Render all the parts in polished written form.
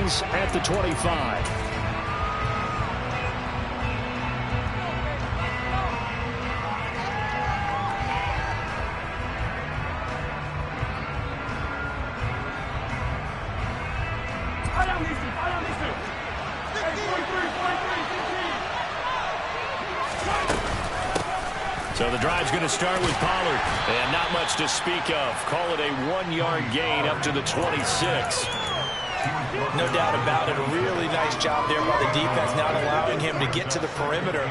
Texans at the 25. So the drive's going to start with Pollard. And not much to speak of. Call it a 1-yard gain up to the 26. No doubt about it. A really nice job there by the defense, not allowing him to get to the perimeter.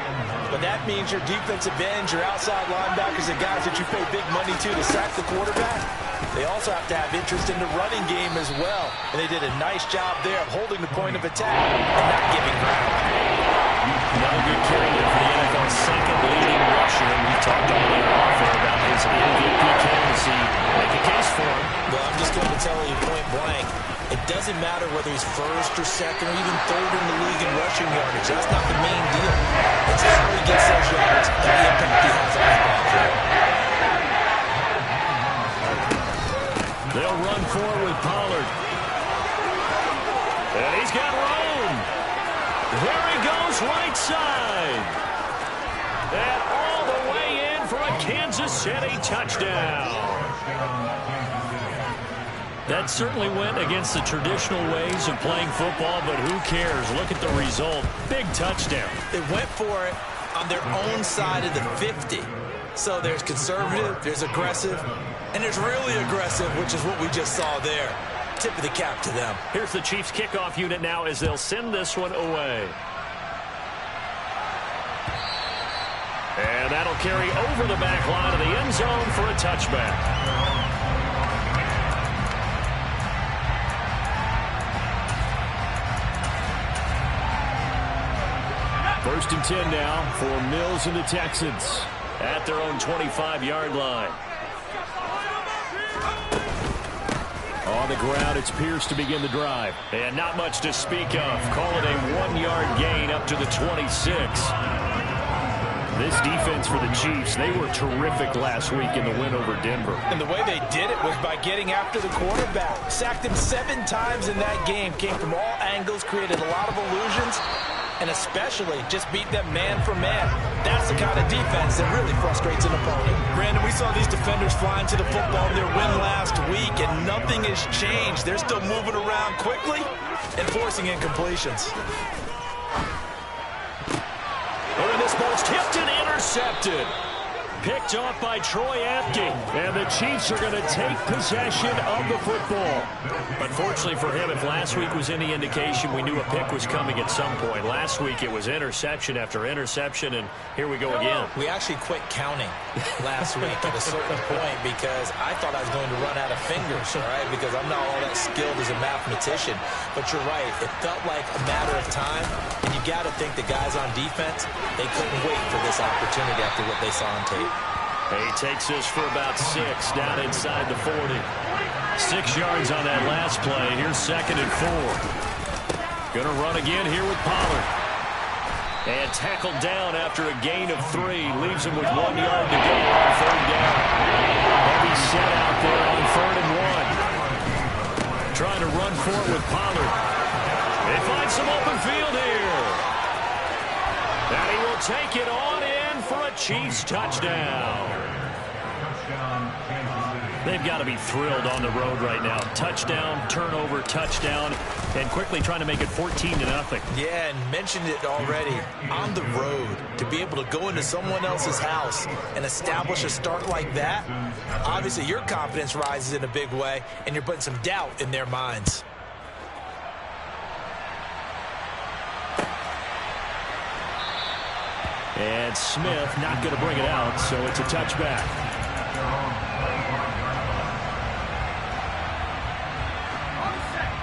But that means your defensive ends, your outside linebackers, the guys that you pay big money to sack the quarterback, they also have to have interest in the running game as well. And they did a nice job there of holding the point of attack and not giving ground. Another good carry there for the NFL's second leading rusher. And we talked all year off there about his MVP candidacy. Make a case for him. Well, I'm just going to tell you point blank, it doesn't matter whether he's first or second or even third in the league in rushing yardage. That's not the main deal. It's how he gets those yards and the impact he has on his ball. They'll run forward with Pollard. And he's got room. There he goes, right side. And all the way in for a Kansas City touchdown. That certainly went against the traditional ways of playing football, but who cares? Look at the result. Big touchdown. They went for it on their own side of the 50. So there's conservative, there's aggressive, and there's really aggressive, which is what we just saw there. Tip of the cap to them. Here's the Chiefs kickoff unit now as they'll send this one away. And that'll carry over the back line of the end zone for a touchback. First and 10 now for Mills and the Texans at their own 25-yard line. On the ground, it's Pierce to begin the drive. And not much to speak of. Call it a 1-yard gain up to the 26. This defense for the Chiefs, they were terrific last week in the win over Denver. And the way they did it was by getting after the quarterback. Sacked him 7 times in that game. Came from all angles, created a lot of illusions, and especially just beat them man for man. That's the kind of defense that really frustrates an opponent. Brandon, we saw these defenders flying to the football in their win last week, and nothing has changed. They're still moving around quickly and forcing incompletions. And this ball's tipped and intercepted. Picked off by Troy Apke. And the Chiefs are going to take possession of the football. Unfortunately for him, if last week was any indication, we knew a pick was coming at some point. Last week it was interception after interception, and here we go again. We actually quit counting last week at a certain point because I thought I was going to run out of fingers, all right, because I'm not all that skilled as a mathematician. But you're right. It felt like a matter of time, and you got to think the guys on defense, they couldn't wait for this opportunity after what they saw on tape. He takes this for about 6 down inside the 40. 6 yards on that last play. Here's 2nd and 4. Going to run again here with Pollard. And tackled down after a gain of 3. Leaves him with 1 yard to go on 3rd down. Heavy set out there on 3rd and 1. Trying to run for it with Pollard. They find some open field here. And he will take it on in for a Chiefs touchdown. They've got to be thrilled on the road right now. Touchdown, turnover, touchdown, and quickly trying to make it 14-0. Yeah, and mentioned it already. On the road, to be able to go into someone else's house and establish a start like that, obviously your confidence rises in a big way, and you're putting some doubt in their minds. And Smith not going to bring it out, so it's a touchback.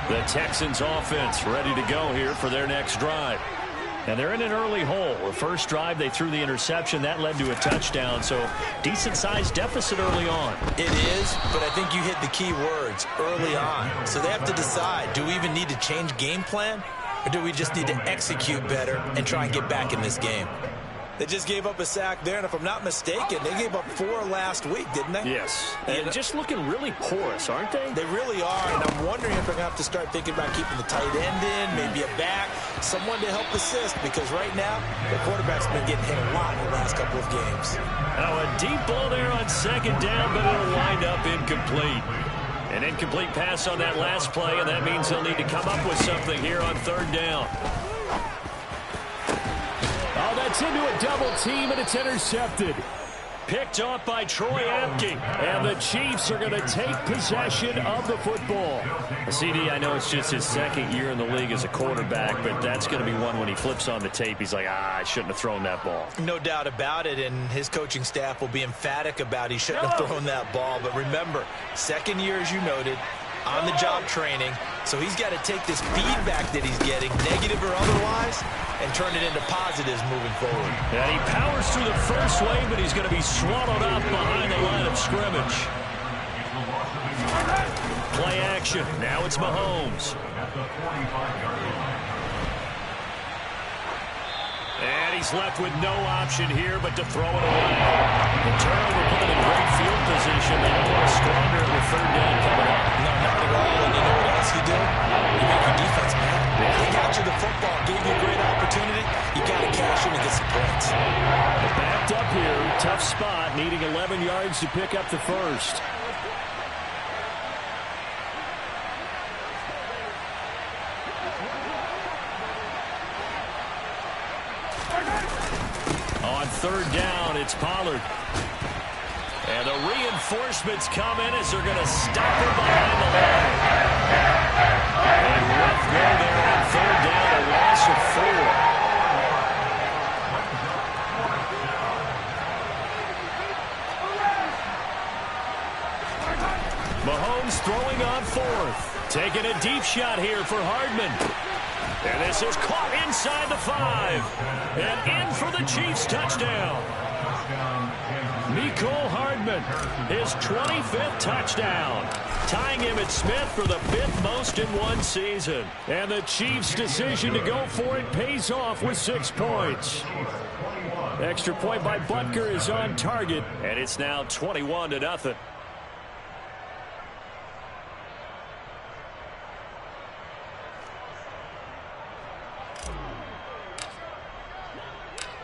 The Texans offense ready to go here for their next drive. And they're in an early hole. The first drive, they threw the interception. That led to a touchdown, so decent-sized deficit early on. It is, but I think you hit the key words, early on. So they have to decide, do we even need to change game plan, or do we just need to execute better and try and get back in this game? They just gave up a sack there, and if I'm not mistaken, they gave up 4 last week, didn't they? Yes. And just looking really porous, aren't they? They really are, and I'm wondering if they're going to have to start thinking about keeping the tight end in, maybe a back, someone to help assist, because right now, the quarterback's been getting hit a lot in the last couple of games. Oh, a deep ball there on second down, but it'll wind up incomplete. An incomplete pass on that last play, and that means they'll need to come up with something here on third down. Oh, that's into a double team, and it's intercepted. Picked off by Troy Apke. And the Chiefs are going to take possession of the football. CD, I know it's just his second year in the league as a quarterback, but that's going to be one when he flips on the tape. He's like, I shouldn't have thrown that ball. No doubt about it, and his coaching staff will be emphatic about he shouldn't have thrown that ball. But remember, second year, as you noted, on-the-job training, so he's got to take this feedback that he's getting, negative or otherwise, and turn it into positives moving forward. And he powers through the first wave, but he's going to be swallowed up behind the line of scrimmage. Play action. Now it's Mahomes. And he's left with no option here but to throw it away. The turnover put him in great field position. They don't want to squander it with third down coming up. No, not at all. And you know what else you do? You make your defense mad. They got you the football, gave you a great opportunity. You got to cash in and get some points. Backed up here, tough spot, needing 11 yards to pick up the first. On third down, it's Pollard. And the reinforcements come in as they're going to stop him behind the line. And rough go there on third down, a loss of 4. Mahomes throwing on fourth. Taking a deep shot here for Hardman. And this is caught inside the 5. And in for the Chiefs touchdown. Mecole Hardman, his 25th touchdown. Tying him at Smith for the 5th most in one season. And the Chiefs' decision to go for it pays off with 6 points. Extra point by Butker is on target. And it's now 21-0.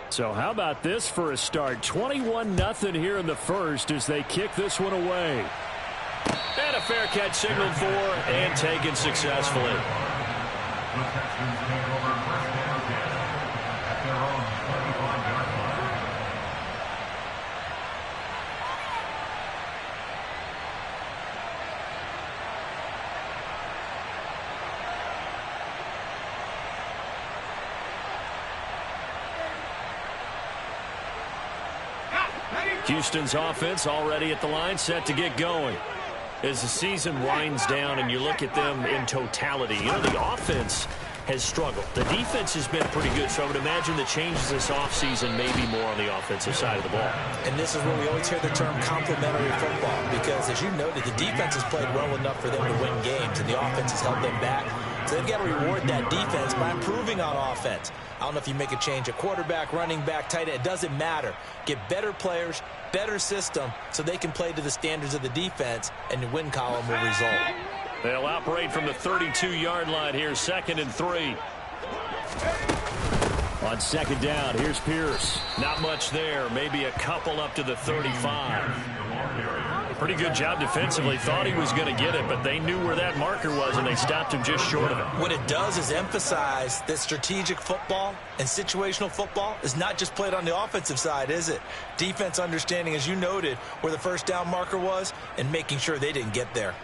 So how about this for a start? 21-0 here in the first as they kick this one away. And a fair catch signaled for and taken successfully. Houston's offense already at the line, set to get going. As the season winds down and you look at them in totality, you know, the offense has struggled. The defense has been pretty good, so I would imagine the changes this offseason may be more on the offensive side of the ball. And this is where we always hear the term complementary football, because as you noted, the defense has played well enough for them to win games, and the offense has held them back. So they've got to reward that defense by improving on offense. I don't know if you make a change at quarterback, running back, tight end. It doesn't matter. Get better players, better system, so they can play to the standards of the defense, and the win column will result. They'll operate from the 32-yard line here, 2nd and 3. On second down, here's Pierce. Not much there. Maybe a couple up to the 35. Pretty good job defensively. Thought he was going to get it, but they knew where that marker was, and they stopped him just short of it. What it does is emphasize that strategic football and situational football is not just played on the offensive side, is it? Defense understanding, as you noted, where the first down marker was and making sure they didn't get there.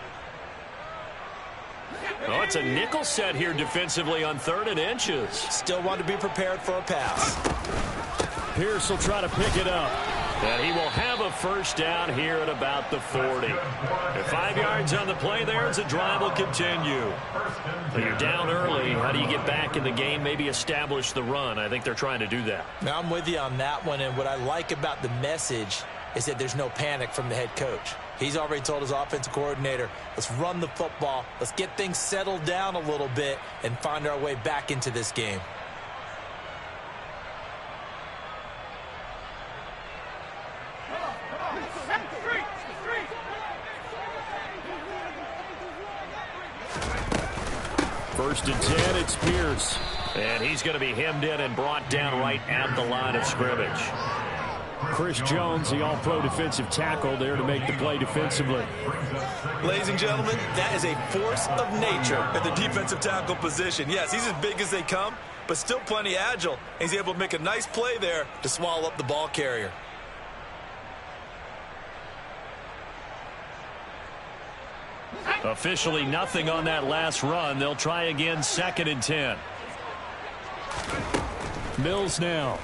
Oh, it's a nickel set here defensively on 3rd and inches. Still want to be prepared for a pass. Pierce will try to pick it up. And he will have a first down here at about the 40. And 5 yards on the play there as the drive will continue. So you're down early. How do you get back in the game, maybe establish the run? I think they're trying to do that. Now, I'm with you on that one, and what I like about the message is that there's no panic from the head coach. He's already told his offensive coordinator, let's run the football, let's get things settled down a little bit and find our way back into this game. 1st and 10. It's Pierce. And he's going to be hemmed in and brought down right at the line of scrimmage. Chris Jones, the all-pro defensive tackle, there to make the play defensively. Ladies and gentlemen, that is a force of nature at the defensive tackle position. Yes, he's as big as they come, but still plenty agile. And he's able to make a nice play there to swallow up the ball carrier. Officially nothing on that last run. They'll try again, 2nd and 10. Mills now.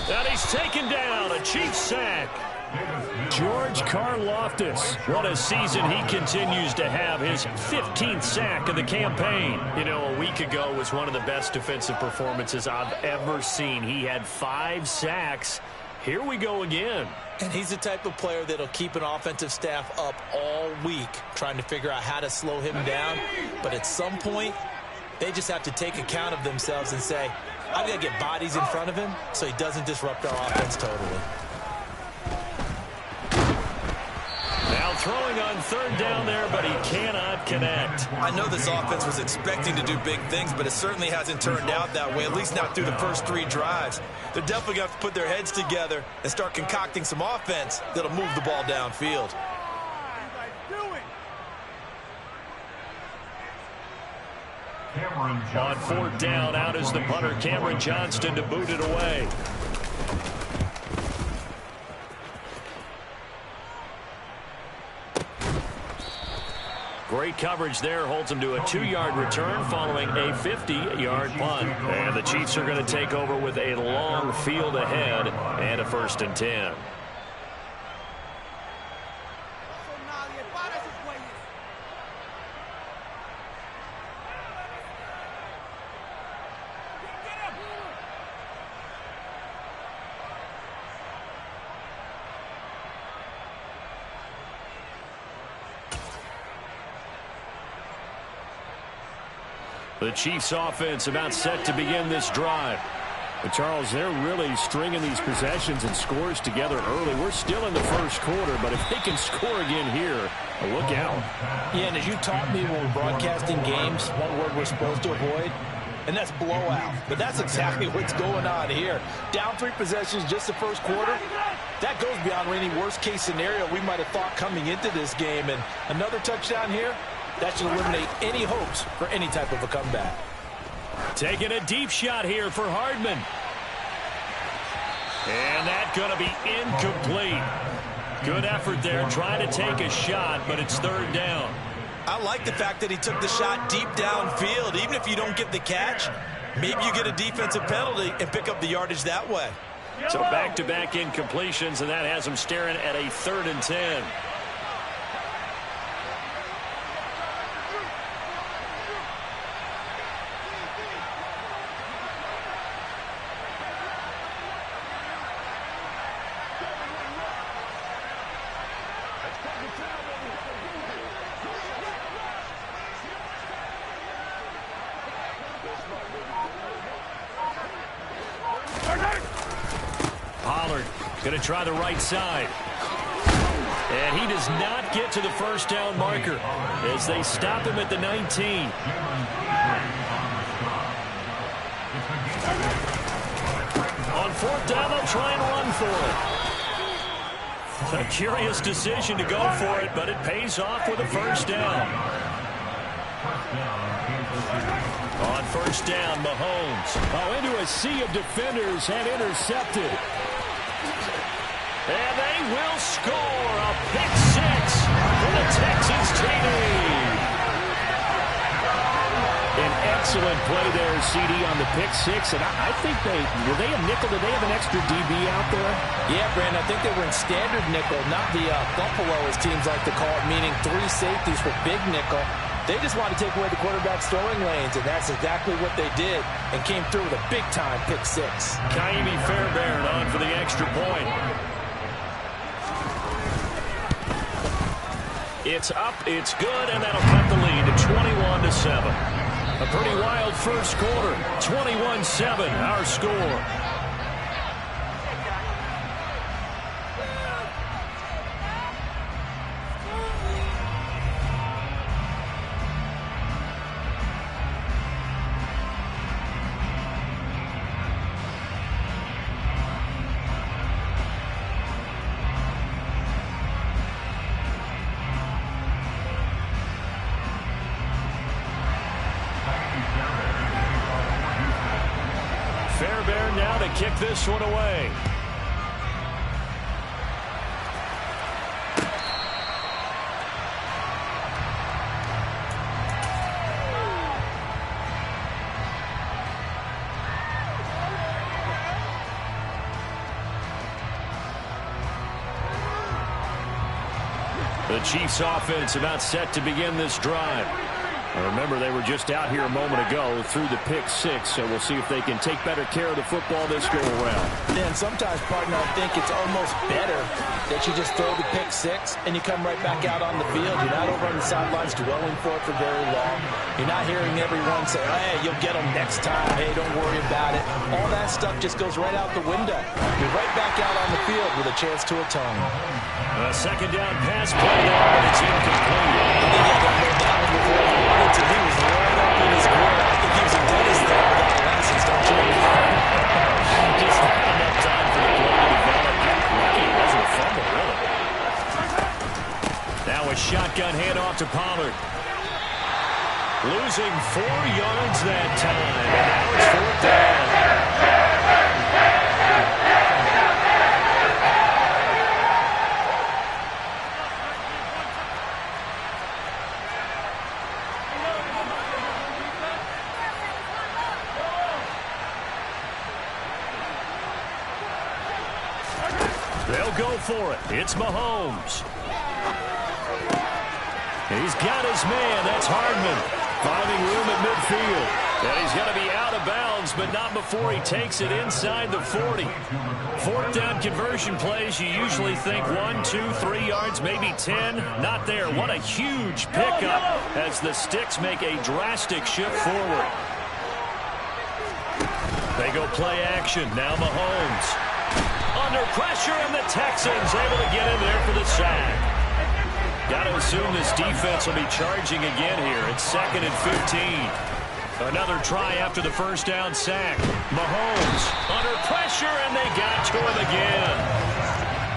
And he's taken down. A Chiefs sack. George Karlaftis. What a season he continues to have. His 15th sack of the campaign. You know, a week ago was one of the best defensive performances I've ever seen. He had 5 sacks. Here we go again. And he's the type of player that'll keep an offensive staff up all week trying to figure out how to slow him down. But at some point, they just have to take account of themselves and say, I've got to get bodies in front of him so he doesn't disrupt our offense totally. Now throwing on 3rd down there, but he cannot connect. I know this offense was expecting to do big things, but it certainly hasn't turned out that way, at least not through the first 3 drives. They're definitely going to have to put their heads together and start concocting some offense that'll move the ball downfield. On 4th down, out is the punter, Cameron Johnston, to boot it away. Great coverage there, holds him to a 2-yard return following a 50-yard punt. And the Chiefs are going to take over with a long field ahead and a 1st and 10. The Chiefs offense about set to begin this drive. But Charles, they're really stringing these possessions and scores together early. We're still in the 1st quarter, but if they can score again here, look out. Yeah, and as you taught me when we're broadcasting games, one word we're supposed to avoid, and that's blowout. But that's exactly what's going on here. Down 3 possessions just the 1st quarter. That goes beyond any worst-case scenario we might have thought coming into this game. And another touchdown here, that should eliminate any hopes for any type of a comeback. Taking a deep shot here for Hardman. And that's going to be incomplete. Good effort there, trying to take a shot, but it's 3rd down. I like the fact that he took the shot deep downfield. Even if you don't get the catch, maybe you get a defensive penalty and pick up the yardage that way. So back-to-back incompletions, and that has him staring at a 3rd and 10. Going to try the right side. And he does not get to the 1st down marker as they stop him at the 19. On 4th down, they'll try and run for it. A curious decision to go for it, but it pays off with a 1st down. On 1st down, Mahomes. Into a sea of defenders and intercepted. And they will score a pick 6 for the Texans TD. An excellent play there, CD, on the pick 6. And I think were they a nickel? Did they have an extra DB out there? Yeah, Brandon, I think they were in standard nickel, not the Buffalo, as teams like to call it, meaning 3 safeties for big nickel. They just wanted to take away the quarterback's throwing lanes, and that's exactly what they did, and came through with a big-time pick 6. Kaimi Fairbairn on for the extra point. It's up, it's good, and that'll cut the lead to 21-7. A pretty wild 1st quarter. 21-7, our score. Fairbairn now to kick this one away. The Chiefs offense about set to begin this drive. Remember, they were just out here a moment ago through the pick six, so we'll see if they can take better care of the football this go around. And sometimes, partner, I think it's almost better that you just throw the pick six and you come right back out on the field. You're not over on the sidelines dwelling for it for very long. You're not hearing everyone say, hey, you'll get them next time. Hey, don't worry about it. All that stuff just goes right out the window. You're right back out on the field with a chance to atone. A second down pass play there, but it's incomplete. I think he had that one down before he wanted to do was right up in his grill. I think he was a dentist there without a license, don't you? Just not enough time for the play to develop. Lucky it wasn't a fumble, really. Now a shotgun handoff to Pollard. Losing 4 yards that time, and now it's 4th down. They'll go for it. It's Mahomes. He's got his man. That's Hardman. Finding room at midfield. And he's going to be out of bounds, but not before he takes it inside the 40. 4th down conversion plays, you usually think 1, 2, 3 yards, maybe 10. Not there. What a huge pickup as the Sticks make a drastic shift forward. They go play action. Now Mahomes. Under pressure, and the Texans able to get in there for the sack. Got to assume this defense will be charging again here. It's 2nd and 15. Another try after the first down sack. Mahomes under pressure, and they got to him again.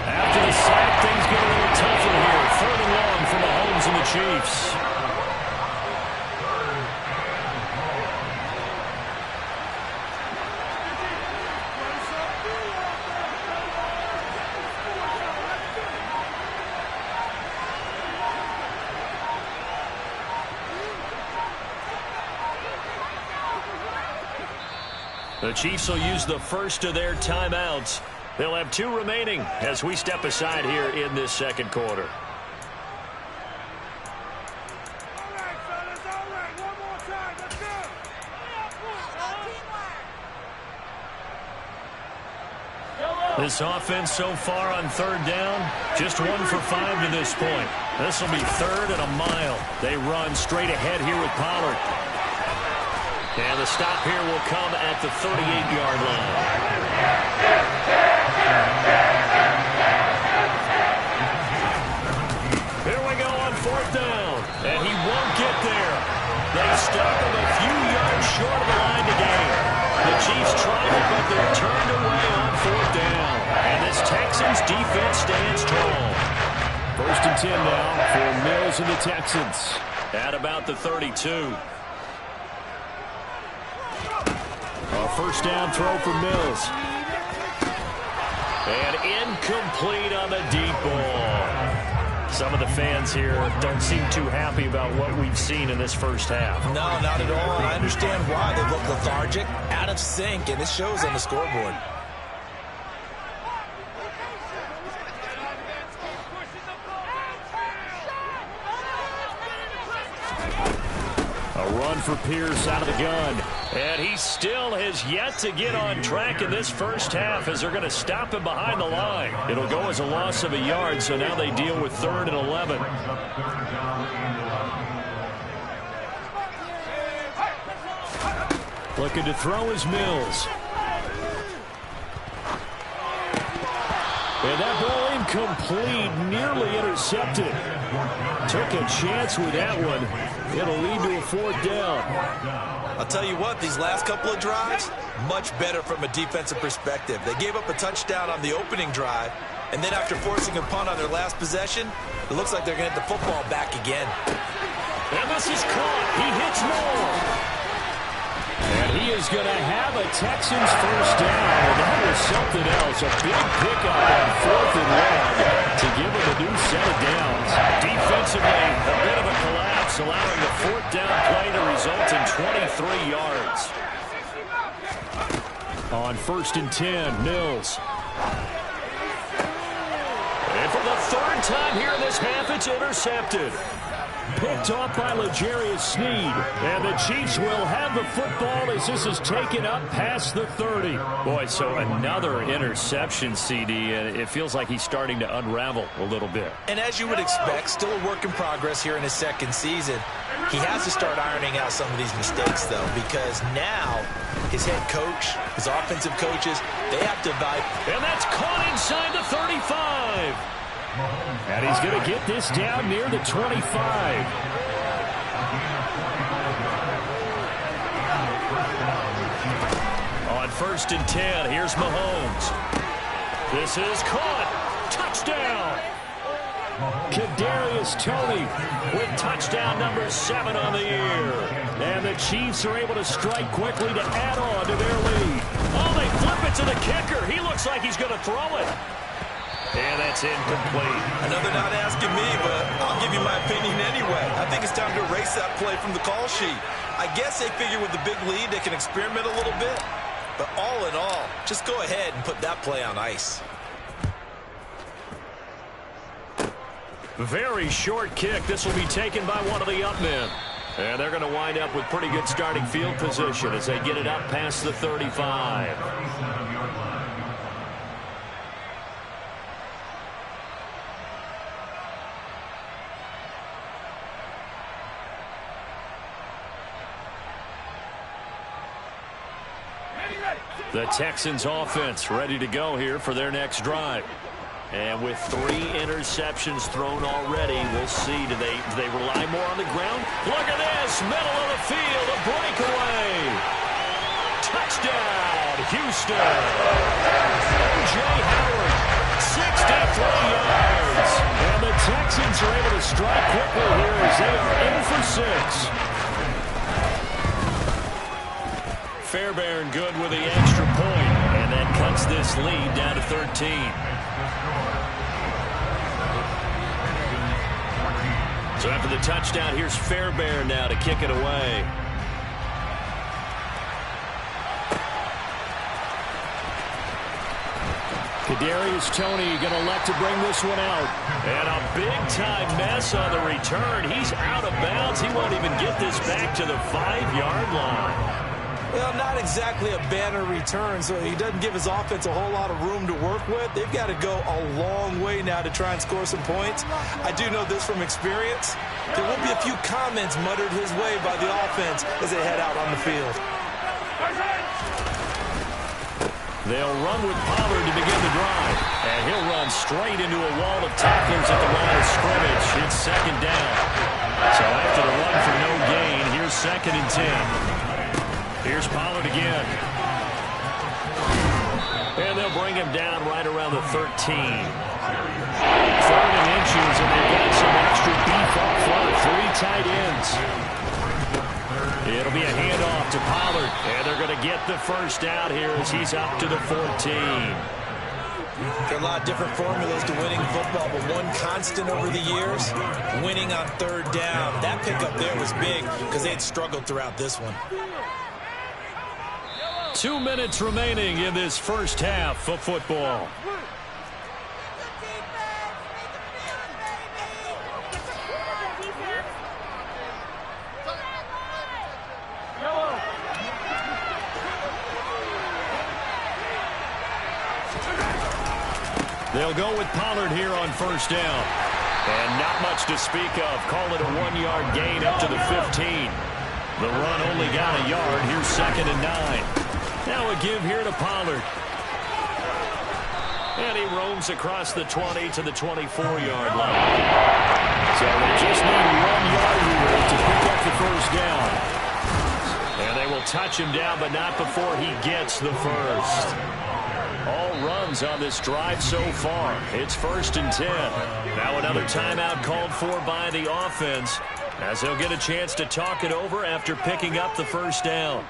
After the sack, things get a little tougher here. 3rd and long for Mahomes and the Chiefs. The Chiefs will use the first of their timeouts. They'll have 2 remaining as we step aside here in this second quarter. This offense so far on 3rd down, just 1 for 5 to this point. This will be 3rd and a mile. They run straight ahead here with Pollard. And the stop here will come at the 38-yard line. Here we go on 4th down. And he won't get there. They stop him a few yards short of the line to gain. The Chiefs tried it, but they're turned away on 4th down. And this Texans defense stands tall. 1st and 10 now for Mills and the Texans. At about the 32. A first down throw for Mills. And incomplete on the deep ball. Some of the fans here don't seem too happy about what we've seen in this first half. No, not at all. I understand why. They look lethargic, out of sync, and it shows on the scoreboard. A run for Pierce out of the gun. And he still has yet to get on track in this first half as they're going to stop him behind the line. It'll go as a loss of a yard, so now they deal with 3rd and 11. Looking to throw is Mills. And that ball incomplete, nearly intercepted. Took a chance with that one. It'll lead to a 4th down. I'll tell you what, these last couple of drives, much better from a defensive perspective. They gave up a touchdown on the opening drive, and then after forcing a punt on their last possession, it looks like they're going to get the football back again. And this is caught. He hits Moore. And He is going to have a Texans first down, and that was something else. A big pickup on 4th and 1 to give him a new set of downs. Defensively, a bit of a collapse, allowing the 4th down play to result in 23 yards. On 1st and 10, Mills. And for the 3rd time here in this half, it's intercepted. Picked off by L'Jarius Sneed. And the Chiefs will have the football as this is taken up past the 30. Boy, so another interception, CD, and it feels like he's starting to unravel a little bit. And as you would expect, still a work in progress here in his 2nd season. He has to start ironing out some of these mistakes, though, because now his head coach, his offensive coaches, they have to evaluate. And that's caught inside the 35. And he's going to get this down near the 25. On 1st and 10, here's Mahomes. This is caught. Touchdown. Kadarius Toney with touchdown number 7 on the year. And the Chiefs are able to strike quickly to add on to their lead. Oh, they flip it to the kicker. He looks like he's going to throw it. And that's incomplete. Another not asking me, but I'll give you my opinion anyway. I think it's time to erase that play from the call sheet. I guess they figure with the big lead they can experiment a little bit. But all in all, just go ahead and put that play on ice. Very short kick. This will be taken by one of the up men. And they're going to wind up with pretty good starting field position as they get it up past the 35. The Texans offense ready to go here for their next drive. And with 3 interceptions thrown already, we'll see. Do they rely more on the ground? Look at this. Middle of the field. A breakaway. Touchdown, Houston. O.J. Howard, 63 yards. And the Texans are able to strike quickly here as they are in for 6. Fairbairn good with the extra point, and that cuts this lead down to 13. So after the touchdown, here's Fairbairn now to kick it away. Kadarius Toney going to elect to bring this one out. And a big-time mess on the return. He's out of bounds. He won't even get this back to the 5-yard line. Well, not exactly a banner return, so he doesn't give his offense a whole lot of room to work with. They've got to go a long way now to try and score some points. I do know this from experience. There will be a few comments muttered his way by the offense as they head out on the field. They'll run with Pollard to begin the drive. And he'll run straight into a wall of tacklers at the line of scrimmage. It's 2nd down. So after the run for no gain, here's 2nd and 10. Here's Pollard again. And they'll bring him down right around the 13. 3rd and inches, and they've got some extra beef up front. 3 tight ends. It'll be a handoff to Pollard, and they're going to get the first down here as he's up to the 14. There are a lot of different formulas to winning football, but one constant over the years, winning on 3rd down. That pickup there was big because they had struggled throughout this one. 2 minutes remaining in this first half of football. They'll go with Pollard here on 1st down. And not much to speak of. Call it a 1-yard gain up to the 15. The run only got a yard. Here's 2nd and 9. Now a give here to Pollard. And he roams across the 20 to the 24-yard line. So they just need 1 yard here to pick up the first down. And they will touch him down, but not before he gets the first. All runs on this drive so far. It's 1st and 10. Now another timeout called for by the offense as they'll get a chance to talk it over after picking up the first down.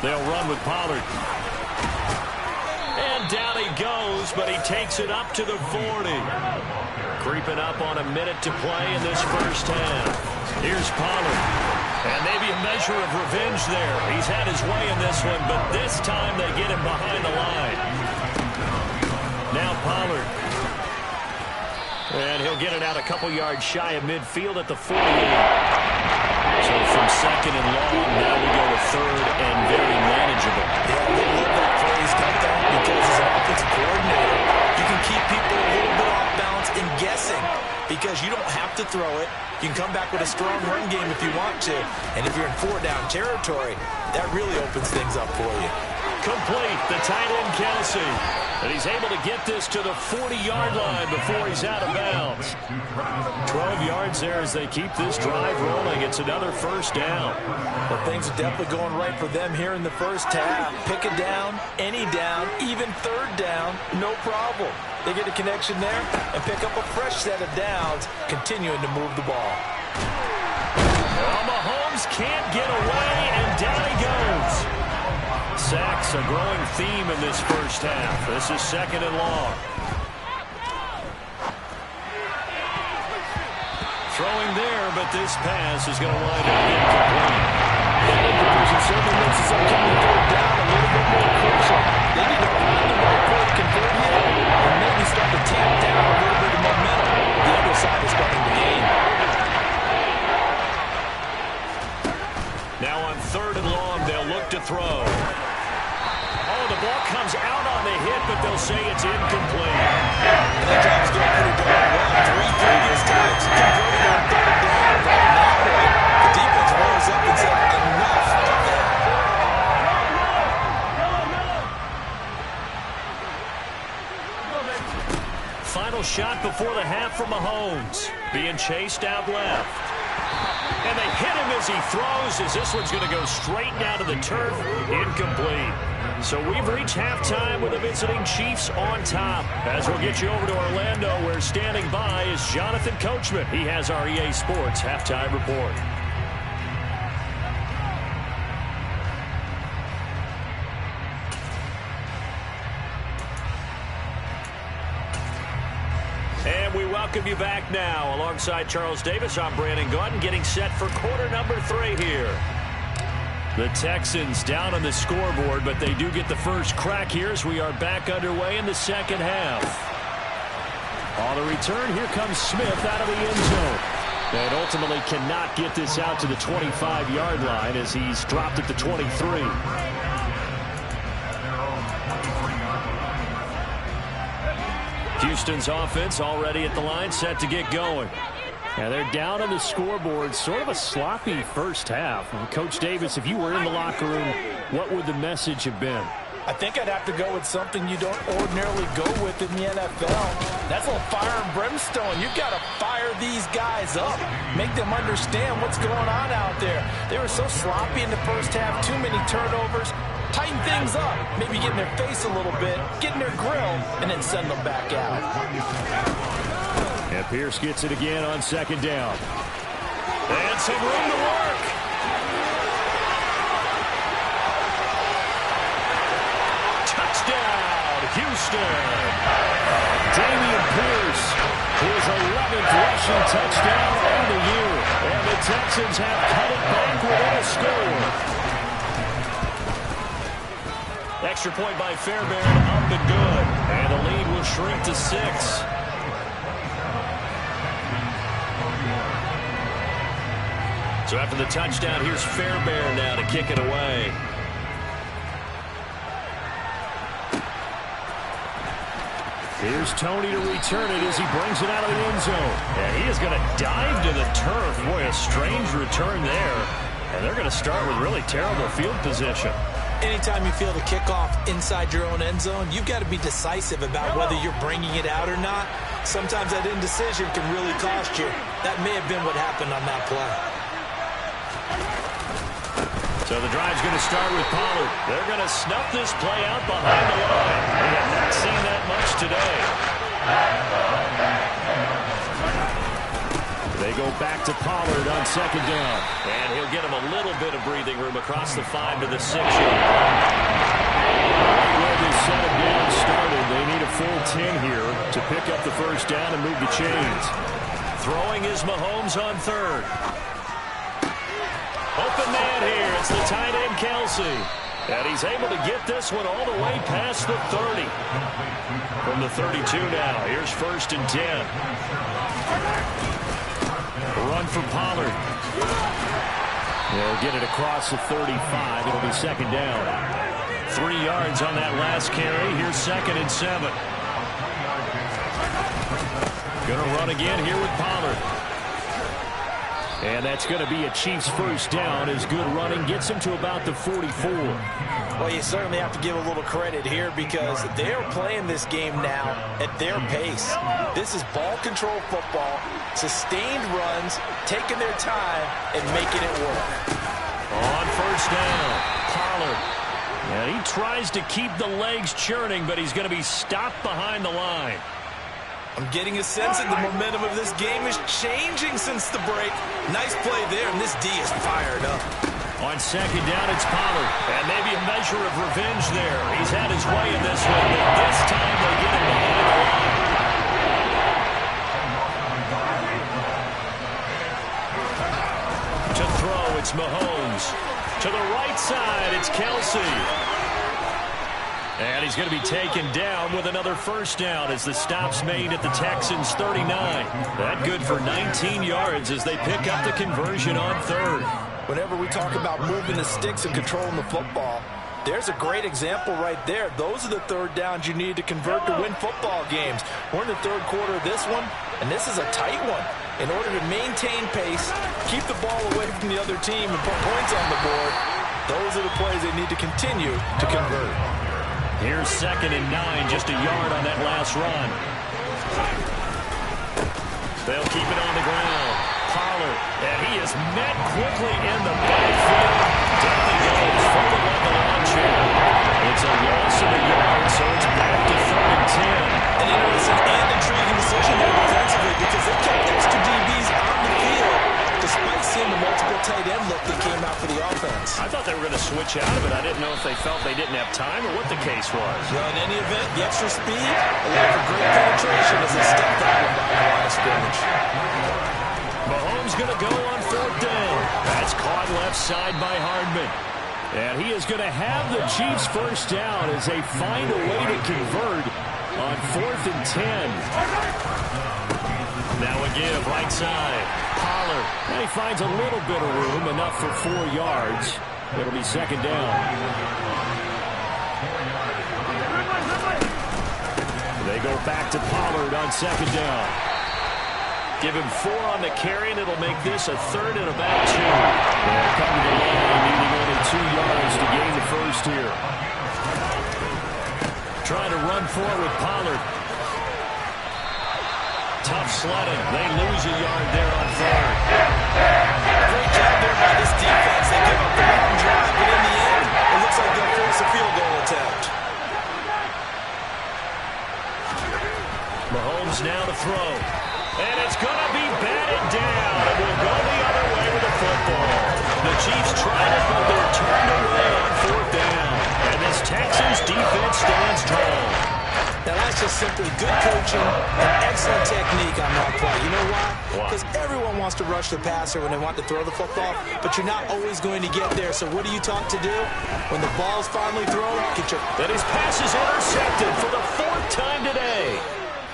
They'll run with Pollard. And down he goes, but he takes it up to the 40. Creeping up on a minute to play in this first half. Here's Pollard. And maybe a measure of revenge there. He's had his way in this one, but this time they get him behind the line. Now Pollard. And he'll get it out a couple yards shy of midfield at the 48. So from second and long, now we go to third and very manageable. Yeah, they love that phrase, don't they? Because as an offensive coordinator, you can keep people a little bit off balance and guessing because you don't have to throw it. You can come back with a strong run game if you want to. And if you're in 4-down territory, that really opens things up for you. Complete, the tight end Kelsey. And he's able to get this to the 40-yard line before he's out of bounds. 12 yards there as they keep this drive rolling. It's another first down. Well, things are definitely going right for them here in the first half. Pick a down, any down, even third down, no problem. They get a connection there and pick up a fresh set of downs, continuing to move the ball. Well, Mahomes can't get away, and down he goes. Sacks, a growing theme in this first half. This is second and long. Throwing there, but this pass is going to wind up incomplete. That certainly makes this upcoming third down a little bit more crucial. They need to find the right play to convert here and maybe start to tamp down a little bit of momentum. The other side is starting to gain. Now on third and long, they'll look to throw. Oh, the ball comes out on the hit, but they'll say it's incomplete. And that job's doing pretty darn well. 3 previous times converted on third down. But at that point, the defense rolls up and says, enough of that. Final shot before the half from Mahomes. Being chased out left. And they hit him as he throws, as this one's going to go straight down to the turf. Incomplete. So we've reached halftime with the visiting Chiefs on top. As we'll get you over to Orlando, where standing by is Jonathan Coachman. He has our EA Sports halftime report. And we welcome you back now. Alongside Charles Davis, I'm Brandon Gaudin, getting set for quarter number 3 here. The Texans down on the scoreboard, but they do get the first crack here as we are back underway in the second half. On the return, here comes Smith out of the end zone. And ultimately cannot get this out to the 25-yard line as he's dropped at the 23. Houston's offense already at the line, set to get going. And they're down on the scoreboard, sort of a sloppy first half. Coach Davis, if you were in the locker room, what would the message have been? I think I'd have to go with something you don't ordinarily go with in the NFL. That's a little fire and brimstone. You've got to fire these guys up. Make them understand what's going on out there. They were so sloppy in the first half, too many turnovers. Tighten things up, maybe get in their face a little bit, get in their grill, and then send them back out. And Pierce gets it again on second down. And some room to work. Touchdown, Houston. Dameon Pierce, his 11th rushing touchdown on the year. And the Texans have cut it back within a score. Extra point by Fairbairn, up and good. And the lead will shrink to 6. So after the touchdown, here's Fairbairn now to kick it away. Here's Tony to return it as he brings it out of the end zone. And he is going to dive to the turf. Boy, a strange return there. And they're going to start with really terrible field position. Anytime you feel the kickoff inside your own end zone, you've got to be decisive about whether you're bringing it out or not. Sometimes that indecision can really cost you. That may have been what happened on that play. So the drive's going to start with Pollard. They're going to snuff this play out behind the line. We have not seen that much today. They go back to Pollard on second down. And he'll get him a little bit of breathing room across the 5 to the 6-yard line. Where they set him down started, they need a full 10 here to pick up the first down and move the chains. Throwing is Mahomes on third. Open man here. It's the tight end, Kelsey. And he's able to get this one all the way past the 30. From the 32 now. Here's 1st and 10. A run for Pollard. They'll get it across the 35. It'll be second down. 3 yards on that last carry. Here's 2nd and 7. Going to run again here with Pollard. And that's going to be a Chiefs first down as good running gets him to about the 44. Well, you certainly have to give a little credit here because they're playing this game now at their pace. This is ball control football, sustained runs, taking their time and making it work. On first down, Pollard. And he tries to keep the legs churning, but he's going to be stopped behind the line. I'm getting a sense that the momentum of this game is changing since the break. Nice play there, and this D is fired up. On second down, it's Pollard. And maybe a measure of revenge there. He's had his way in this one, but this time they get him behind the line. To throw, it's Mahomes. To the right side, it's Kelsey. And he's going to be taken down with another first down as the stop's made at the Texans' 39. That good for 19 yards as they pick up the conversion on third. Whenever we talk about moving the sticks and controlling the football, there's a great example right there. Those are the third downs you need to convert to win football games. We're in the third quarter of this one, and this is a tight one. In order to maintain pace, keep the ball away from the other team, and put points on the board, those are the plays they need to continue to convert. Here's 2nd and 9, just a yard on that last run. They'll keep it on the ground. Pollard, and he is met quickly in the backfield. Down he goes, forward like a lawn chair. It's a loss of a yard, so it's back to 3rd and 10. An interesting and intriguing decision there defensively because they kept extra DBs on the field despite seeing the multiple tight end look that came out for the offense. I thought they were going to switch out of it. I didn't know if they felt they didn't have time or what the case was. Well, in any event, the extra speed allowed for great penetration as they stepped out and by the line of scrimmage. Mahomes going to go on 4th down. That's caught left side by Hardman. And he is going to have the Chiefs first down as they find a way to convert on 4th and 10. Now a give, right side. Pollard. And he finds a little bit of room, enough for 4 yards. It'll be second down. They go back to Pollard on second down. Give him 4 on the carry, and it'll make this a 3rd and about 2. They'll come to the line, needing only 2 yards to gain the first here. Trying to run forward with Pollard. Tough sledding. They lose a yard there on 3rd. Great job there by this defense. They give up the long drive, but in the end, it looks like they'll force a field goal attempt. Mahomes now to throw. And it's going to be batted down. It will go the other way with the football. The Chiefs tried it, but they're turned away on 4th down. And this Texans defense stands tall. Now, that's just simply good coaching and excellent technique on that play. You know why? Because everyone wants to rush the passer when they want to throw the football, but you're not always going to get there. So what are you taught to do? When the ball's finally thrown, get your... And his pass is intercepted for the 4th time today.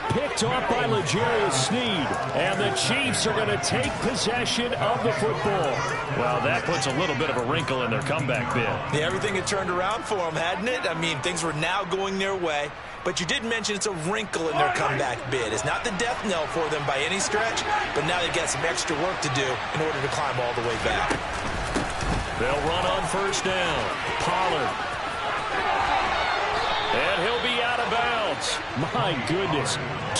Picked off by Jerz Sneed. And the Chiefs are going to take possession of the football. Well, that puts a little bit of a wrinkle in their comeback bid. Yeah, everything had turned around for them, hadn't it? I mean, things were now going their way. But you did mention it's a wrinkle in their comeback bid. It's not the death knell for them by any stretch, but now they've got some extra work to do in order to climb all the way back. They'll run on first down. Pollard. And he'll be out of bounds. My goodness,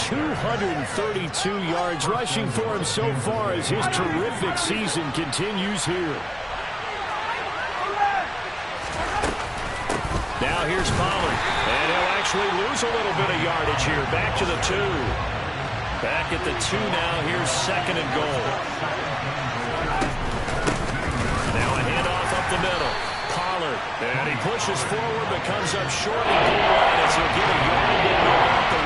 232 yards rushing for him so far as his terrific season continues here. Now here's Pollard. And he'll actually lose a little bit of yardage here. Back to the 2. Back at the 2 now. Here's 2nd and goal. Now a handoff up the middle. Pollard. And he pushes forward but comes up short of the goal line as he'll get a yard down about the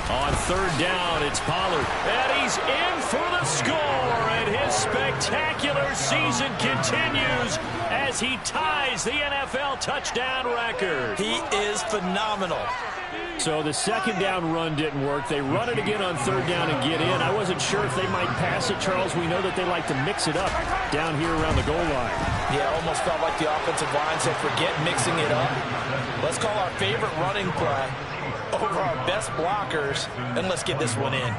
1. On 3rd down, it's Pollard. And he's in for the score. And his spectacular season continues as he ties the NFL touchdown record. He is phenomenal. So the 2nd down run didn't work. They run it again on 3rd down and get in. I wasn't sure if they might pass it, Charles. We know that they like to mix it up down here around the goal line. Yeah, almost felt like the offensive line said, forget mixing it up. Let's call our favorite running play over our best blockers, and let's get this one in.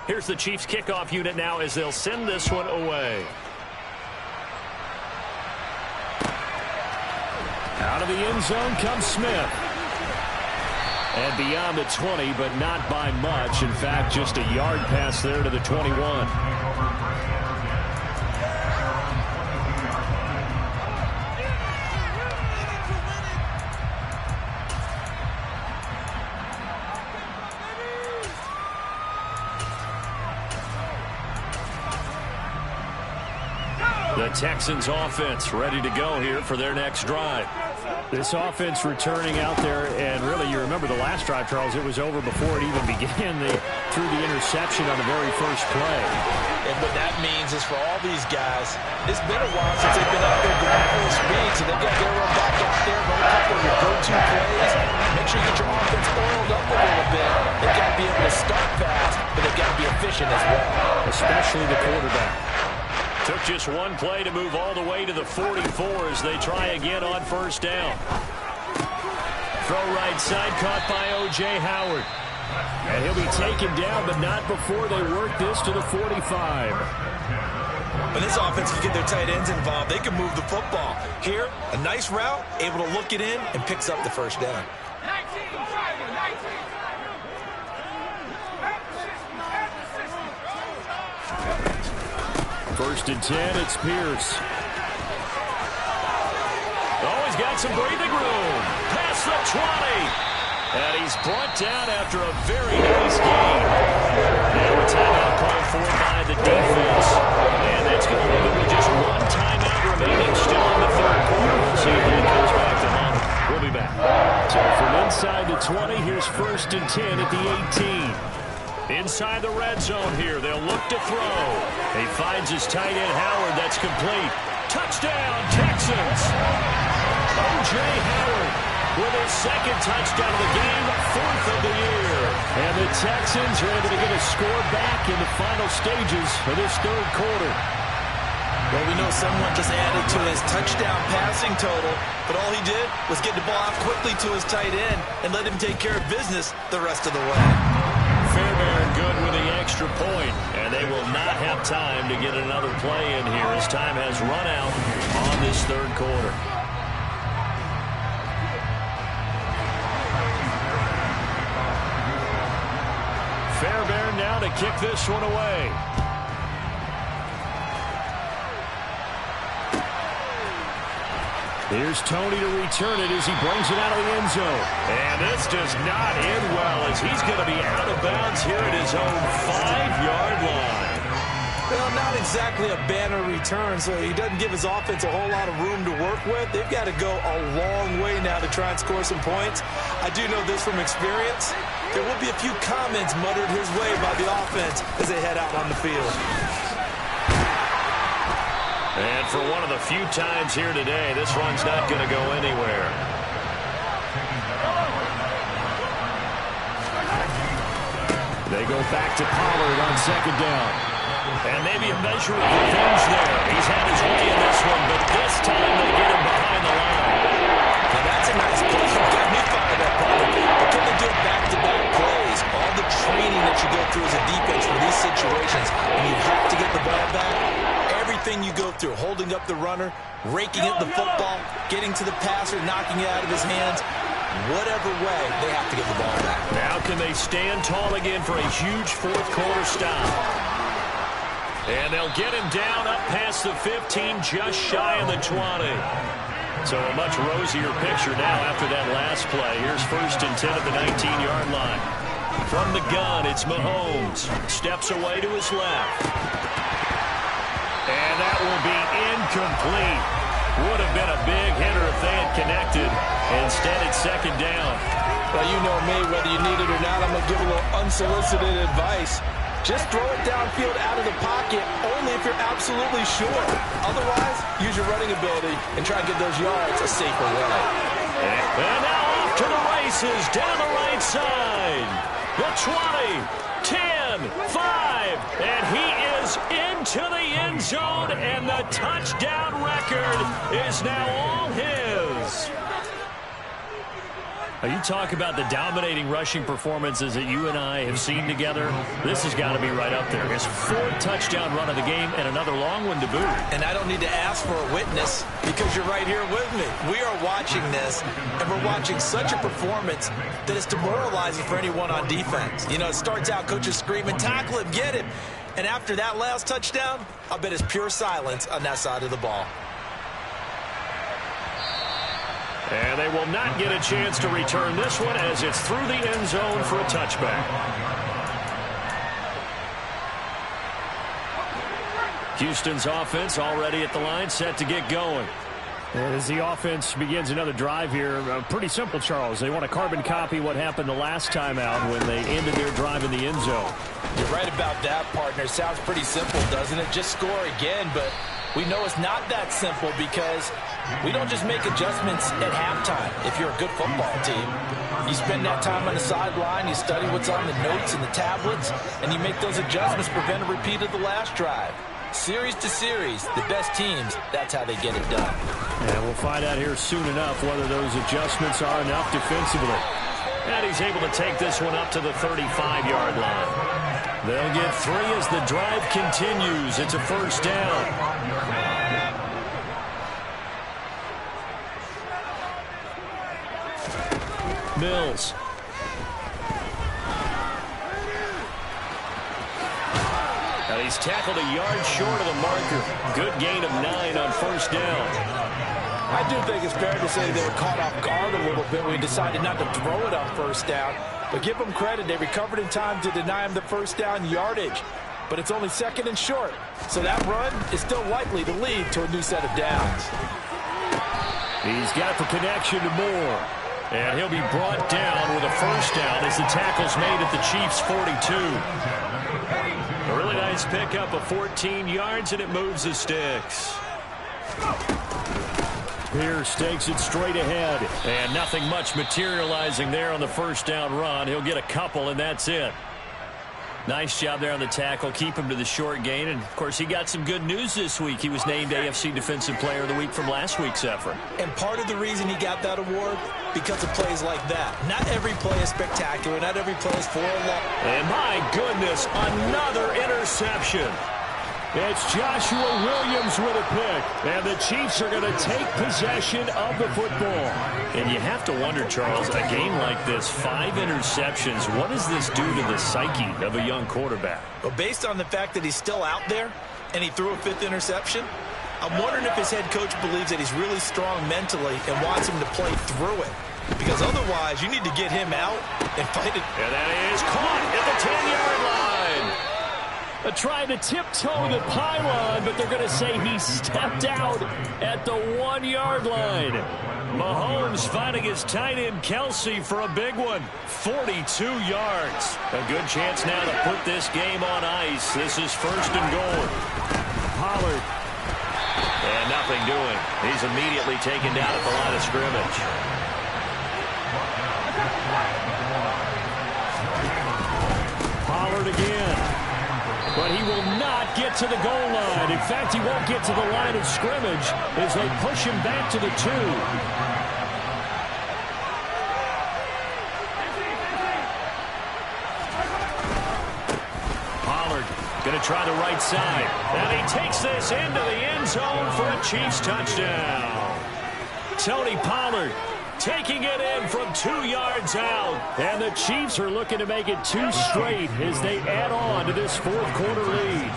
Here's the Chiefs kickoff unit now as they'll send this one away. Out of the end zone comes Smith. And beyond the 20, but not by much. In fact, just a yard pass there to the 21. The Texans offense ready to go here for their next drive. This offense returning out there, and really, you remember the last drive, Charles, it was over before it even began. They threw the interception on the very first play. And what that means is for all these guys, it's been a while since they've been out there going full speed, so they've got to get back out there, run a couple of your go-to plays, make sure you get your offense oiled up a little bit. They've got to be able to start fast, but they've got to be efficient as well. Especially the quarterback. Took just one play to move all the way to the 44 as they try again on 1st down. Throw right side, caught by O.J. Howard. And he'll be taken down, but not before they work this to the 45. When this offense can get their tight ends involved, they can move the football. Here, a nice route, able to look it in, and picks up the 1st down. 1st and 10, it's Pierce. Oh, he's got some breathing room. Past the 20. And he's brought down after a very nice game. Now a timeout called for by the defense. And that's going to leave him with just one timeout remaining still in the 3rd quarter. We'll see if he comes back to home. We'll be back. So from inside the 20, here's 1st and 10 at the 18. Inside the red zone here. They'll look to throw. He finds his tight end, Howard. That's complete. Touchdown, Texans. O.J. Howard with his 2nd touchdown of the game, 4th of the year. And the Texans are able to get a score back in the final stages of this 3rd quarter. Well, we know someone just added to his touchdown passing total, but all he did was get the ball out quickly to his tight end and let him take care of business the rest of the way. Fairbairn good with the extra point, and they will not have time to get another play in here as time has run out on this 3rd quarter. Fairbairn now to kick this one away. Here's Tony to return it as he brings it out of the end zone. And this does not end well as he's going to be out of bounds here at his own 5-yard line. Well, not exactly a banner return, so he doesn't give his offense a whole lot of room to work with. They've got to go a long way now to try and score some points. I do know this from experience. There will be a few comments muttered his way by the offense as they head out on the field. And for one of the few times here today, this run's not going to go anywhere. They go back to Pollard on 2nd down. And maybe a measure of revenge there. He's had his way in this one, but this time they get him behind the line. Now that's a nice play. You got me fired up on it. But can they do back-to-back plays? All the training that you go through as a defense for these situations, and you have to get the ball back. Everything you go through, holding up the runner, raking up the football, getting to the passer, knocking it out of his hands. Whatever way, they have to get the ball back. Now can they stand tall again for a huge 4th quarter stop? And they'll get him down up past the 15, just shy of the 20. So a much rosier picture now after that last play. Here's 1st and 10 at the 19-yard line. From the gun, it's Mahomes. Steps away to his left. And that will be incomplete. Would have been a big hitter if they had connected. Instead, it's 2nd down. Well, you know me, whether you need it or not, I'm going to give a little unsolicited advice. Just throw it downfield out of the pocket, only if you're absolutely sure. Otherwise, use your running ability and try to get those yards a safer way. And now off to the races, down the right side. The 20, 10, 5, and he is into the end zone, and the touchdown record is now all his. You talk about the dominating rushing performances that you and I have seen together. This has got to be right up there. His 4th touchdown run of the game and another long one to boot. And I don't need to ask for a witness because you're right here with me. We are watching this, and we're watching such a performance that is demoralizing for anyone on defense. You know, it starts out coaches screaming, tackle him, get him. And after that last touchdown, I bet it's pure silence on that side of the ball. And they will not get a chance to return this one as it's through the end zone for a touchback. Houston's offense already at the line, set to get going. And as the offense begins another drive here, pretty simple, Charles. They want to carbon copy what happened the last time out when they ended their drive in the end zone. You're right about that, partner. Sounds pretty simple, doesn't it? Just score again, but we know it's not that simple because we don't just make adjustments at halftime if you're a good football team. You spend that time on the sideline, you study what's on the notes and the tablets, and you make those adjustments to prevent a repeat of the last drive. Series to series, the best teams, that's how they get it done. And we'll find out here soon enough whether those adjustments are enough defensively. And he's able to take this one up to the 35-yard line. They'll get 3 as the drive continues. It's a 1st down. Mills. Now he's tackled a yard short of the marker. Good gain of 9 on 1st down. I do think it's fair to say they were caught off guard a little bit when we decided not to throw it on 1st down. But give them credit. They recovered in time to deny him the 1st down yardage. But it's only 2nd and short. So that run is still likely to lead to a new set of downs. He's got the connection to Moore. And he'll be brought down with a 1st down as the tackle's made at the Chiefs' 42. A really nice pickup of 14 yards, and it moves the sticks. Pierce takes it straight ahead. And nothing much materializing there on the 1st down run. He'll get a couple, and that's it. Nice job there on the tackle. Keep him to the short gain. And, of course, he got some good news this week. He was named AFC Defensive Player of the Week from last week's effort. And part of the reason he got that award, because of plays like that. Not every play is spectacular. Not every play is for a loss. And, my goodness, another interception. It's Joshua Williams with a pick. And the Chiefs are going to take possession of the football. And you have to wonder, Charles, a game like this, 5 interceptions, what does this do to the psyche of a young quarterback? Well, based on the fact that he's still out there and he threw a 5th interception, I'm wondering if his head coach believes that he's really strong mentally and wants him to play through it. Because otherwise, you need to get him out and fight it. And that is caught at the 10-yard line. Trying to tiptoe the pylon, but they're going to say he stepped out at the 1-yard line. Mahomes finding his tight end Kelsey for a big one. 42 yards. A good chance now to put this game on ice. This is 1st and goal. Pollard. And nothing doing. He's immediately taken down at the line of scrimmage. Pollard again. But he will not get to the goal line. In fact, he won't get to the line of scrimmage as they push him back to the 2. Pollard going to try the right side. And he takes this into the end zone for a Chiefs touchdown. Tony Pollard taking it in from 2 yards out. And the Chiefs are looking to make it 2 straight as they add on to this 4th quarter lead.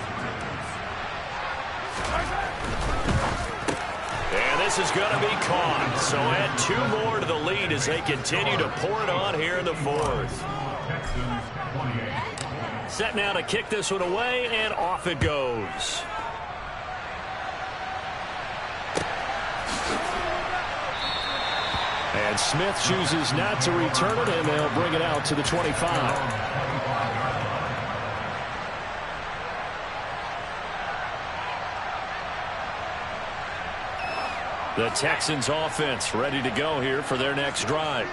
And this is going to be caught. So add 2 more to the lead as they continue to pour it on here in the fourth. Set now to kick this one away, and off it goes. And Smith chooses not to return it, and they'll bring it out to the 25. The Texans offense ready to go here for their next drive.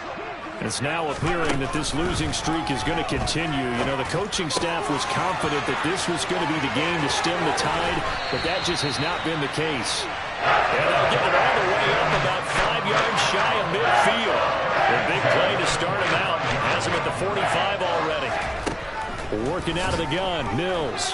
It's now appearing that this losing streak is going to continue. You know, the coaching staff was confident that this was going to be the game to stem the tide, but that just has not been the case. And they'll get it all the way up about 5 yards shy of midfield. A big play to start him out. Has him at the 45 already. Working out of the gun, Mills.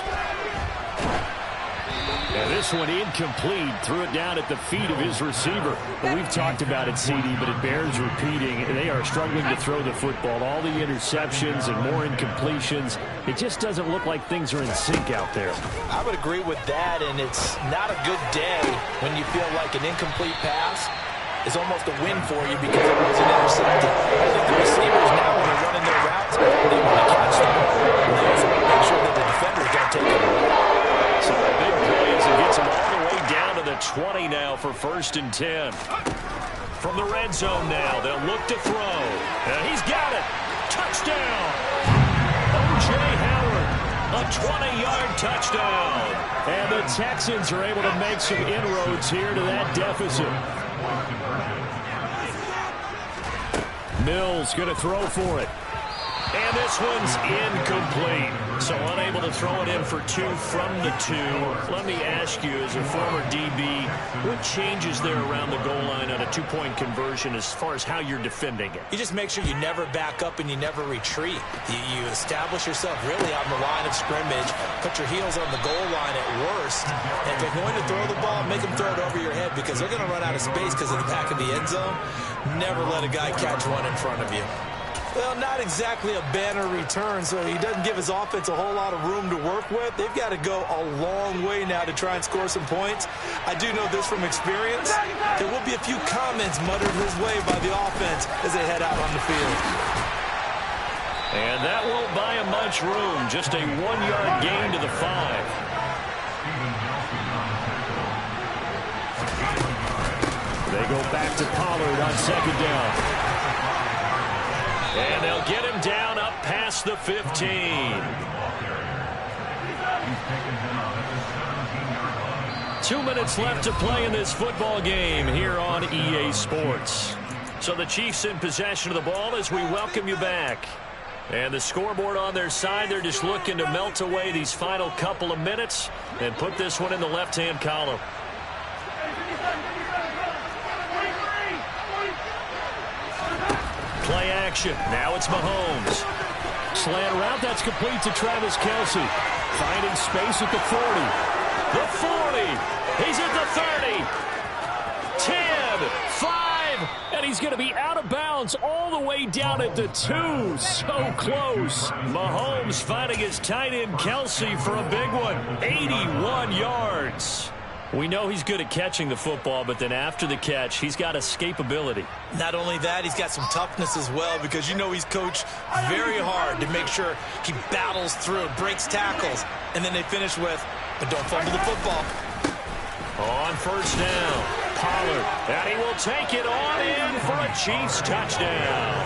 And this one incomplete. Threw it down at the feet of his receiver. But we've talked about it, CD, but it bears repeating. They are struggling to throw the football. All the interceptions and more incompletions. It just doesn't look like things are in sync out there. I would agree with that, and it's not a good day when you feel like an incomplete pass is almost a win for you because it wasn't intercepted. I think the receivers now, when they're running their routes, they want to catch the ball. They also want to make sure that the defenders don't take it away. So a big play as it gets him all the way down to the 20 now for 1st and 10. From the red zone now, they'll look to throw. And he's got it. Touchdown. O.J. Howard, a 20-yard touchdown. And the Texans are able to make some inroads here to that deficit. Mills going to throw for it. And this one's incomplete. So unable to throw it in for 2 from the 2. Let me ask you, as a former DB, what changes there around the goal line on a 2-point conversion as far as how you're defending it? You just make sure you never back up and you never retreat. You establish yourself really on the line of scrimmage, put your heels on the goal line at worst, and if they're going to throw the ball, make them throw it over your head because they're going to run out of space because of the back of the end zone. Never let a guy catch one in front of you. Well, not exactly a banner return, so he doesn't give his offense a whole lot of room to work with. They've got to go a long way now to try and score some points. I do know this from experience. There will be a few comments muttered his way by the offense as they head out on the field. And that won't buy him much room. Just a 1-yard gain to the 5. They go back to Pollard on 2nd down. And they'll get him down up past the 15. 2 minutes left to play in this football game here on EA Sports. So the Chiefs in possession of the ball as we welcome you back. And the scoreboard on their side, they're just looking to melt away these final couple of minutes and put this one in the left-hand column. Play action. Now it's Mahomes. Slant route. That's complete to Travis Kelce. Finding space at the 40. The 40. He's at the 30. 10. 5. And he's going to be out of bounds all the way down at the 2. So close. Mahomes finding his tight end Kelce for a big one. 81 yards. We know he's good at catching the football, but then after the catch, he's got escapability. Not only that, he's got some toughness as well because you know he's coached very hard to make sure he battles through, breaks tackles, and then they finish with, but don't fumble the football. On 1st down, Pollard, and he will take it on in for a Chiefs touchdown.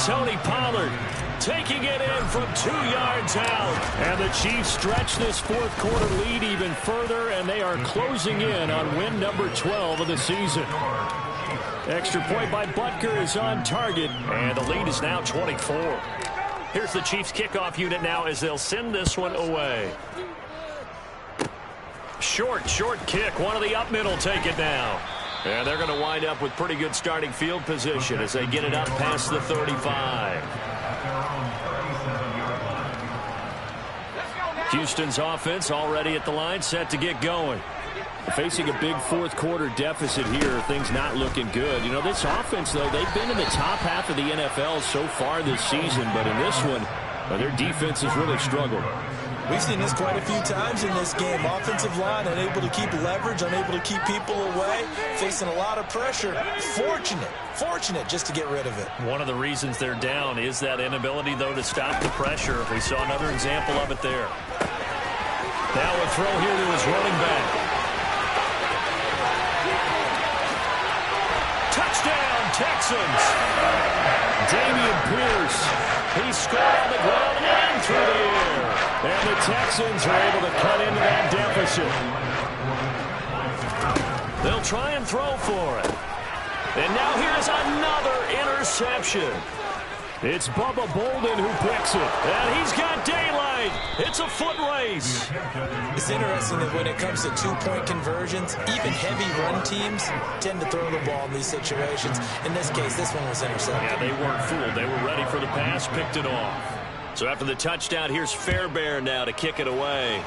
Tony Pollard taking it in from 2 yards out. And the Chiefs stretch this 4th quarter lead even further, and they are closing in on win number 12 of the season. Extra point by Butker is on target, and the lead is now 24. Here's the Chiefs kickoff unit now as they'll send this one away. Short kick. One of the up middle take it now. And they're going to wind up with pretty good starting field position as they get it up past the 35. Houston's offense already at the line, set to get going. Facing a big 4th quarter deficit here, things not looking good. You know, this offense, though, they've been in the top half of the NFL so far this season, but in this one, their defense has really struggled. We've seen this quite a few times in this game. Offensive line unable to keep leverage, unable to keep people away, facing a lot of pressure. Fortunate just to get rid of it. One of the reasons they're down is that inability, though, to stop the pressure. We saw another example of it there. Now a throw here to his running back. Touchdown, Texans. Damian Pierce. He scored on the ground and through the air. And the Texans are able to cut into that deficit. They'll try and throw for it. And now here's another interception. It's Bubba Bolden who picks it. And he's got daylight. It's a foot race. It's interesting that when it comes to two-point conversions, even heavy run teams tend to throw the ball in these situations. In this case, this one was intercepted. Yeah, they weren't fooled. They were ready for the pass, picked it off. So after the touchdown, here's Fairbairn now to kick it away.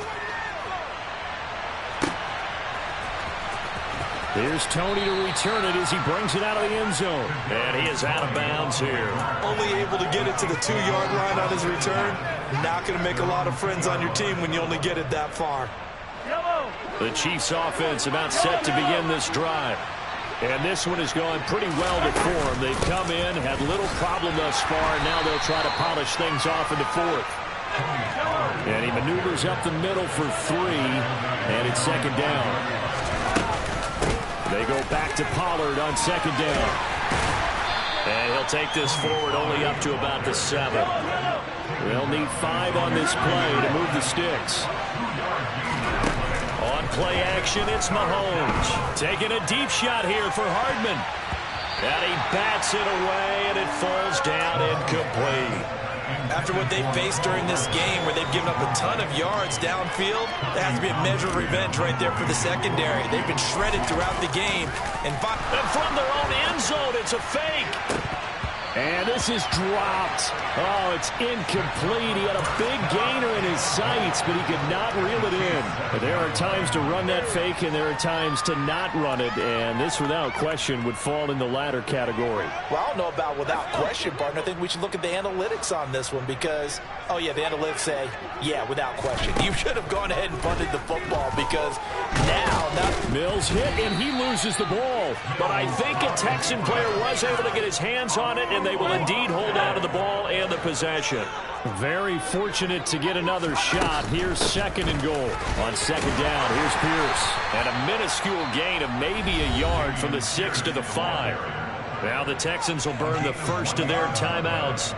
Here's Tony to return it as he brings it out of the end zone. And he is out of bounds here. Only able to get it to the 2-yard line on his return. Not going to make a lot of friends on your team when you only get it that far. The Chiefs offense about set to begin this drive. And this one is going pretty well to form. They've come in, had little problem thus far, and now they'll try to polish things off in the fourth. And he maneuvers up the middle for 3, and it's second down. They go back to Pollard on second down. And he'll take this forward only up to about the 7. They'll need 5 on this play to move the sticks. On play action, it's Mahomes. Taking a deep shot here for Hardman. And he bats it away, and it falls down incomplete. After what they faced during this game where they've given up a ton of yards downfield, that has to be a measure of revenge right there for the secondary. They've been shredded throughout the game. And from their own end zone, it's a fake. And this is dropped. Oh, it's incomplete. He had a big gainer in his sights, but he could not reel it in. But there are times to run that fake, and there are times to not run it. And this, without question, would fall in the latter category. Well, I don't know about without question, partner. I think we should look at the analytics on this one because, oh, yeah, the analytics say, yeah, without question. You should have gone ahead and punted the football because now Mills hit, and he loses the ball. But I think a Texan player was able to get his hands on it, and they will indeed hold on to the ball and the possession. Very fortunate to get another shot. Here's second and goal. On second down, here's Pierce. And a minuscule gain of maybe a yard from the 6 to the 5. Now the Texans will burn the first of their timeouts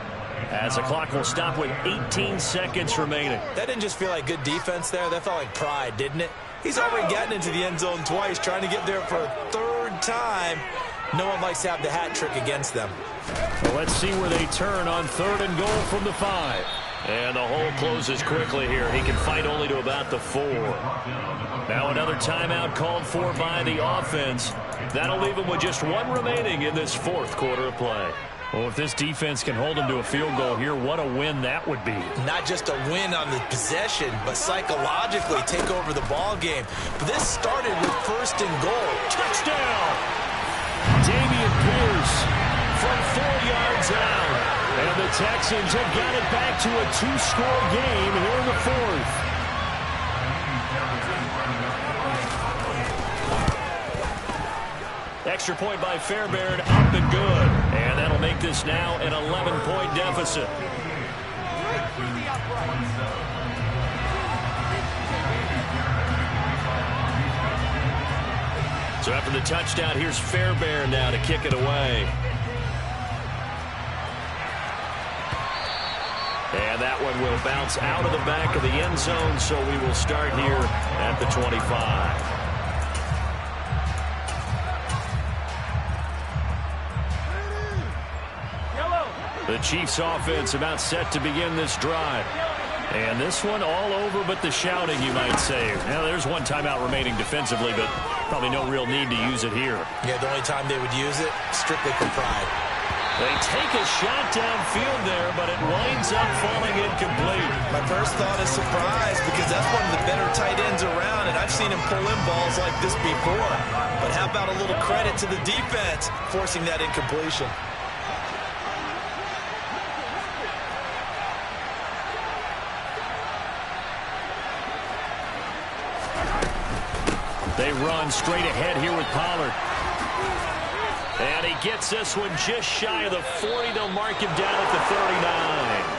as the clock will stop with 18 seconds remaining. That didn't just feel like good defense there. That felt like pride, didn't it? He's already gotten into the end zone twice, trying to get there for a third time. No one likes to have the hat trick against them. Well, let's see where they turn on third and goal from the 5. And the hole closes quickly here. He can fight only to about the 4. Now another timeout called for by the offense. That'll leave him with just 1 remaining in this fourth quarter of play. Well, if this defense can hold him to a field goal here, what a win that would be. Not just a win on the possession, but psychologically take over the ball game. But this started with first and goal. Touchdown! Damian Pierce from 4 yards out. And the Texans have got it back to a 2-score game here in the fourth. Extra point by Fairbairn, up and good. And that'll make this now an 11-point deficit. So after the touchdown, here's Fairbairn now to kick it away. And that one will bounce out of the back of the end zone, so we will start here at the 25. The Chiefs offense about set to begin this drive. And this one all over but the shouting, you might say. Now, there's one timeout remaining defensively, but probably no real need to use it here. Yeah, the only time they would use it, strictly for pride. They take a shot downfield there, but it winds up falling incomplete. My first thought is surprise because that's one of the better tight ends around, and I've seen him pull in balls like this before. But how about a little credit to the defense forcing that incompletion? They run straight ahead here with Pollard. And he gets this one just shy of the 40. They'll mark him down at the 39.